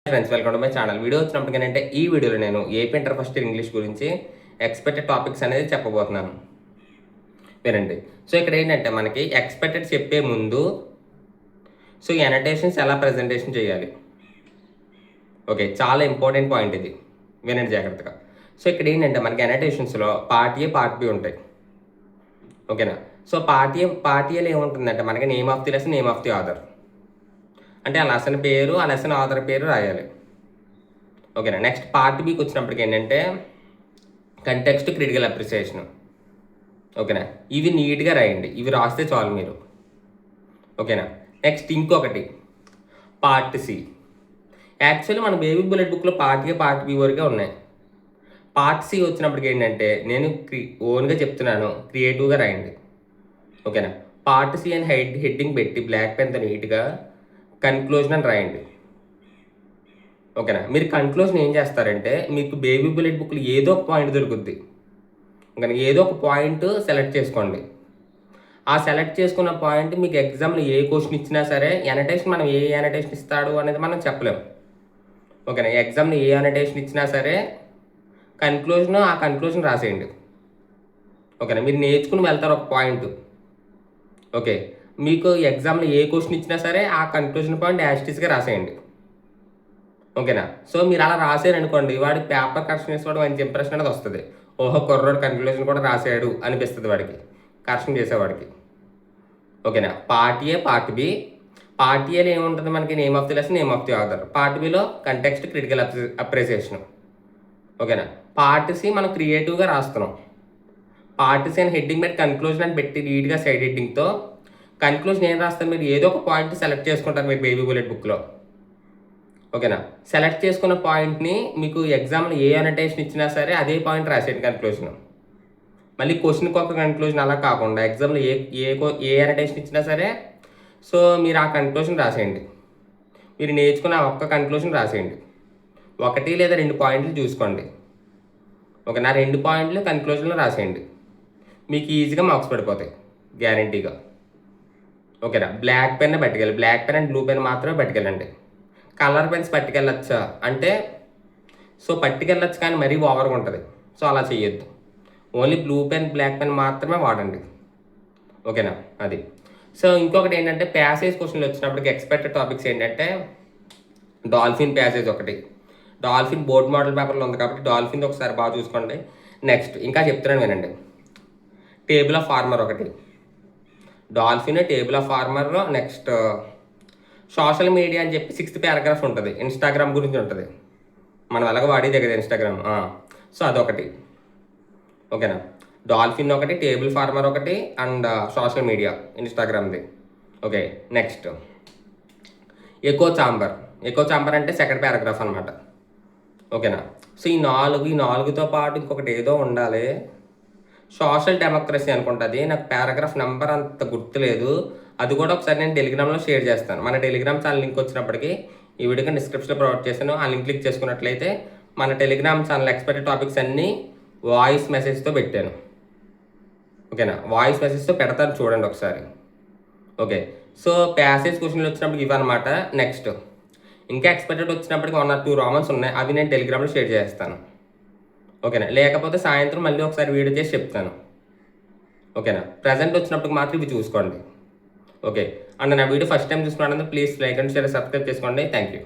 Friends, welcome to my channel. Video వచ్చినప్పుడు ఏంటంటే ఈ వీడియోలో నేను AP inter first year English గురించి ఎక్స్పెక్టెడ్ టాపిక్స్ అనేది చెప్పబోతున్నాను. వినండి. సో ఇక్కడ ఏంటంటే మనకి ఎక్స్పెక్టెడ్ చెప్పే ముందు ఈ అనోటేషన్స్ ఎలా ప్రజెంటేషన్ చేయాలి. ఓకే, చాలా ఇంపార్టెంట్ పాయింట్ ఇది, వినండి జాగ్రత్తగా. సో ఇక్కడ ఏంటంటే మనకి అనోటేషన్స్లో పార్ట్ ఏ పార్ట్ బి ఉంటాయి. ఓకేనా. సో పార్ట్ ఏలో ఏముంటుందంటే మనకి name of the lesson, name of the author, అంటే ఆ లెసన్ పేరు, ఆ లెసన్ ఆథర్ పేరు రాయాలి. ఓకేనా. నెక్స్ట్ పార్ట్ బికి వచ్చినప్పటికి ఏంటంటే కంటెక్స్ట్, క్రిటికల్ అప్రిసియేషన్. ఓకేనా. ఇవి నీట్గా రాయండి, ఇవి రాస్తే చాలు మీరు. ఓకేనా. నెక్స్ట్ ఇంకొకటి పార్ట్ సి. యాక్చువల్లీ మన బేబీ బుల్లెట్ బుక్లో పార్ట్ ఏ పార్ట్ బి వరకే ఉన్నాయి. పార్ట్ సి వచ్చినప్పటికి ఏంటంటే నేను ఓన్గా చెప్తున్నాను, క్రియేటివ్గా రాయండి. ఓకేనా. పార్ట్ సి అని హెడ్డింగ్ పెట్టి బ్లాక్ పెన్తో నీట్గా కన్క్లూజన్ అని రాయండి. ఓకేనా. మీరు కన్క్లూజన్ ఏం చేస్తారంటే మీకు బేబీ బుల్లెట్ బుక్లో ఏదో ఒక పాయింట్ దొరుకుద్ది. ఓకేనా. ఏదో ఒక పాయింట్ సెలెక్ట్ చేసుకోండి. ఆ సెలెక్ట్ చేసుకున్న పాయింట్ మీకు ఎగ్జామ్లో ఏ క్వశ్చన్ ఇచ్చినా సరే, అనోటేషన్ మనం ఏ అనోటేషన్ ఇస్తాడు అనేది మనం చెప్పలేం. ఓకేనా. ఎగ్జామ్లో ఏ అనోటేషన్ ఇచ్చినా సరే ఆ కన్క్లూజన్ రాసేయండి. ఓకేనా. మీరు నేర్చుకుని వెళ్తారు ఒక పాయింట్. ఓకే, మీకు ఎగ్జామ్లో ఏ క్వశ్చన్ ఇచ్చినా సరే ఆ కన్క్లూజన్ పాయింట్ యాస్టిస్గా రాసేయండి. ఓకేనా. సో మీరు అలా రాసారనుకోండి, వాడి పేపర్ కరెక్షన్ చేసుకోవడం మంచి ఇంప్రెషన్ అనేది వస్తుంది. ఓహో, కుర్రోడు కన్క్లూజన్ కూడా రాసాడు అనిపిస్తుంది వాడికి, కరెక్షన్ చేసేవాడికి. ఓకేనా. Part A part B. Part ఏలో ఏముంటుంది మనకి name of the lesson, name of the author. Part బిలో కంటెక్స్ట్, క్రిటికల్ అప్రిసియేషన్. ఓకేనా. పార్ట్ సి మనం క్రియేటివ్గా రాస్తున్నాం. పార్ట్ సి అని హెడ్డింగ్ పెట్టి కన్క్లూజన్ అని పెట్టి నీట్గా సైడ్ హెడ్డింగ్తో కన్క్లూజన్ ఏం రాస్తారు, మీరు ఏదో ఒక పాయింట్ సెలెక్ట్ చేసుకుంటారు మీరు బేబీ బుల్లెట్ బుక్లో. ఓకేనా. సెలెక్ట్ చేసుకున్న పాయింట్ని మీకు ఎగ్జామ్లో ఏ అనోటేషన్ ఇచ్చినా సరే అదే పాయింట్ రాసేయండి కన్క్లూజన్. మళ్ళీ క్వశ్చన్కి ఒక కన్క్లూజన్ అలా కాకుండా ఎగ్జామ్లో ఏ అనోటేషన్ ఇచ్చినా సరే సో మీరు ఆ కన్క్లూజన్ రాసేయండి. మీరు నేర్చుకున్న ఒక్క కన్క్లూజన్ రాసేయండి. 1 లేదా 2 పాయింట్లు చూసుకోండి. ఓకేనా. 2 పాయింట్లు కన్క్లూజన్లో రాసేయండి. మీకు ఈజీగా మార్క్స్ పడిపోతాయి గ్యారంటీగా. ఓకేనా. బ్లాక్ పెన్ పట్టుకెళ్ళి, black pen and blue pen మాత్రమే పట్టుకెళ్ళండి. కలర్ పెన్స్ పట్టుకెళ్ళచ్చా అంటే సో పట్టుకెళ్ళచ్చు, కానీ మరీ ఓవర్గా ఉంటుంది. సో అలా చేయొద్దు. Only blue pen, black pen మాత్రమే వాడండి. ఓకేనా. అది. సో ఇంకొకటి ఏంటంటే ప్యాసేజ్ క్వశ్చన్లు వచ్చినప్పటికి ఎక్స్పెక్టెడ్ టాపిక్స్ ఏంటంటే డాల్ఫిన్ ప్యాసేజ్ ఒకటి. డాల్ఫిన్ బోర్డ్ మోడల్ పేపర్లో ఉంది కాబట్టి డాల్ఫిన్ ఒకసారి బాగా చూసుకోండి. నెక్స్ట్ ఇంకా చెప్తున్నాను వినండి. టేబుల్ ఆఫ్ ఫార్మర్ ఒకటి, dolphin, table of farmer. Next social media అని చెప్పి 6th పారాగ్రాఫ్ ఉంటుంది, ఇన్స్టాగ్రామ్ గురించి ఉంటుంది. మనం ఎలాగో వాడేదే కదా ఇన్స్టాగ్రామ్. సో అదొకటి. ఓకేనా. డాల్ఫిన్ ఒకటి, టేబుల్ ఫార్మర్ ఒకటి, అండ్ సోషల్ మీడియా ఇన్స్టాగ్రామ్ది. ఓకే. నెక్స్ట్ ఎకో ఛాంబర్ అంటే 2nd పారాగ్రాఫ్ అనమాట. ఓకేనా. సో ఈ నాలుగుతో పాటు ఇంకొకటి ఏదో ఉండాలి, సోషల్ డెమోక్రసీ అనుకుంటుంది. నాకు పారాగ్రాఫ్ నెంబర్ అంత గుర్తులేదు. అది కూడా ఒకసారి నేను టెలిగ్రామ్లో షేర్ చేస్తాను. మన టెలిగ్రామ్ ఛానల్ లింక్ వచ్చినప్పటికీ ఈ వీడియోకి డిస్క్రిప్షన్లో ప్రొవైడ్ చేశాను. ఆ లింక్ క్లిక్ చేసుకున్నట్లయితే మన టెలిగ్రామ్ ఛానల్ ఎక్స్పెక్టెడ్ టాపిక్స్ అన్నీ వాయిస్ మెసేజ్తో పెట్టాను. ఓకేనా. వాయిస్ మెసేజ్తో పెడతాను, చూడండి ఒకసారి. ఓకే. సో ప్యాసేజ్ క్వశ్చన్లు వచ్చినప్పుడు ఇవన్నమాట. నెక్స్ట్ ఇంకా ఎక్స్పెక్టెడ్ వచ్చినప్పటికి 1 or 2 రామన్స్ ఉన్నాయి, అవి నేను టెలిగ్రామ్లో షేర్ చేస్తాను. ఓకేనా. లేకపోతే సాయంత్రం మళ్ళీ ఒకసారి వీడియో చేసి చెప్తాను. ఓకేనా. ప్రజెంట్ వచ్చినప్పుడు మాత్రం ఇవి చూసుకోండి. ఓకే. అండ్ నా వీడియో ఫస్ట్ టైం చూసుకున్నాను, please like and share, subscribe చేసుకోండి. Thank you.